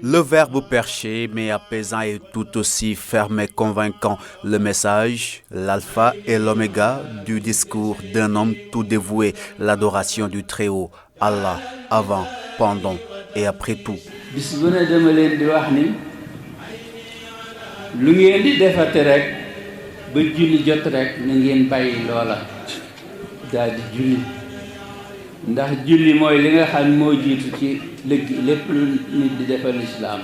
Le verbe perché, mais apaisant et tout aussi ferme et convaincant. Le message, l'alpha et l'oméga du discours d'un homme tout dévoué. L'adoration du Très-Haut, Allah, avant, pendant et après tout. bis bu ne dama leen di wax ni lu ngeen di defate rek ba julli jot rek na ngeen bàyyi loola daal di julli ndax julli mooy li nga xam moo jiitu ci lépp lu nit di defal l'islam.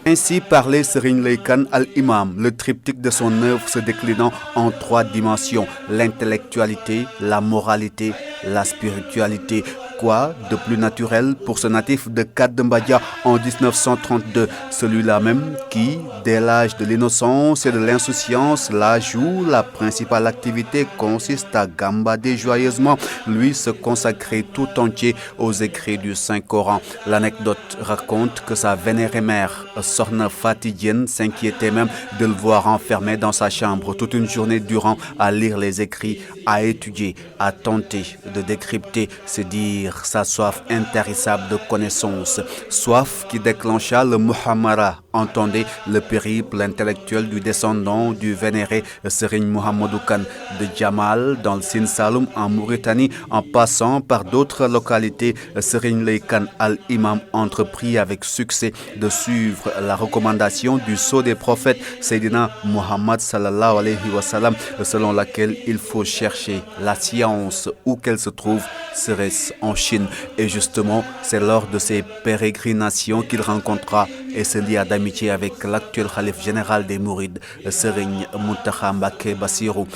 Ainsi parlait Serigne Lay Kane al-Imam, le triptyque de son œuvre se déclinant en 3 dimensions, l'intellectualité, la moralité, la spiritualité. Quoi de plus naturel pour ce natif de Kadembadia en 1932, celui-là même qui, dès l'âge de l'innocence et de l'insouciance, l'âge où la principale activité consiste à gambader joyeusement, lui se consacrait tout entier aux écrits du Saint-Coran. L'anecdote raconte que sa vénérée mère, Sokhna Fatidienne, s'inquiétait même de le voir enfermé dans sa chambre toute une journée durant à lire les écrits, à étudier, à tenter de décrypter, se dire sa soif intarissable de connaissance, soif qui déclencha le Muhammara, entendez le périple intellectuel du descendant du vénéré Serigne Mouhamadou Kane de Djamal dans le Sine Saloum en Mauritanie, en passant par d'autres localités. Serigne Lay Kane al-Imam entreprit avec succès de suivre la recommandation du sceau des prophètes Seydina Muhammad sallallahu alayhi wa sallam, selon laquelle il faut chercher la science où qu'elle se trouve, serait-ce en Chine. Et justement, c'est lors de ces pérégrinations qu'il rencontra et se lia d'amitié avec l'actuel khalife général des Mourides, Serigne Mountakha Mbacké Bassirou.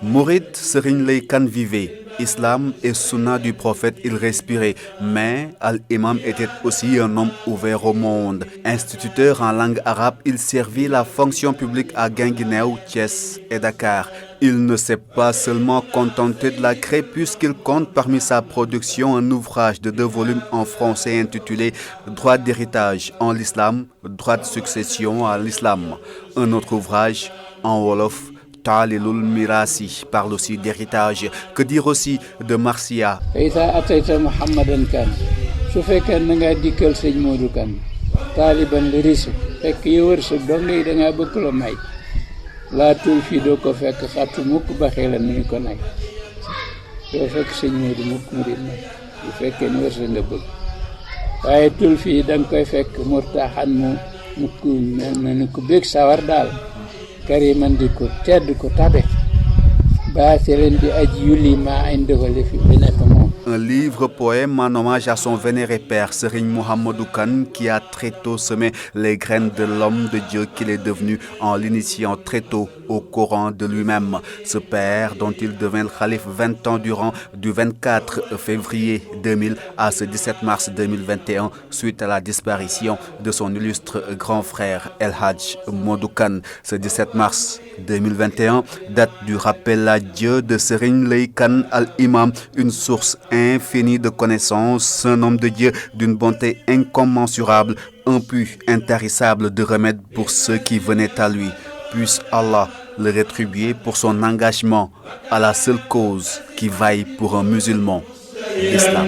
Mouride, Serigne Lay Kane vivait. Islam et sunna du prophète, il respirait. Mais Al-Imam était aussi un homme ouvert au monde. Instituteur en langue arabe, il servit la fonction publique à Guinguinéo, Thiès et Dakar. Il ne s'est pas seulement contenté de la craie puisqu'il compte parmi sa production un ouvrage de 2 volumes en français intitulé « Droit d'héritage en l'islam, droit de succession à l'islam ». Un autre ouvrage en wolof, Taalilul Mirasi, parle aussi d'héritage. Que dire aussi de Marsiya. Isa atayta Muhammadan Kane su fekkee na ngaa dikkal sëñ Modou Kane taaliban li risu fekk yow wërsëg dong ngay da ngaa bëgg la may laa tul fii doo ko fekk xattu mukk baxee la nu ñu ko nay doo fekk sëñ Modou mukk mu di nay bu fekkee ni wërsëg nga bëgg waaye tul fii da nga koy fekk murtaaxan mu mukk na ko bëgg sawar daal kariman di ko tedd ko tabe baasilen di aji yulli ma indewale fi bi nekk moom. Un livre-poème en hommage à son vénéré père, Serigne Mouhamadou Kane, qui a très tôt semé les graines de l'homme de Dieu qu'il est devenu en l'initiant très tôt au Coran de lui-même. Ce père, dont il devint le khalife 20 ans durant, du 24 février 2000 à ce 17 mars 2021, suite à la disparition de son illustre grand frère El Hadj Modou Kane. Ce 17 mars 2021, date du rappel à Dieu de Serigne Lay Kane al-Imam, une source infinie de connaissances, un homme de Dieu d'une bonté incommensurable, un puits intarissable de remèdes pour ceux qui venaient à lui. Puisse Allah le rétribuer pour son engagement à la seule cause qui vaille pour un musulman, l'islam.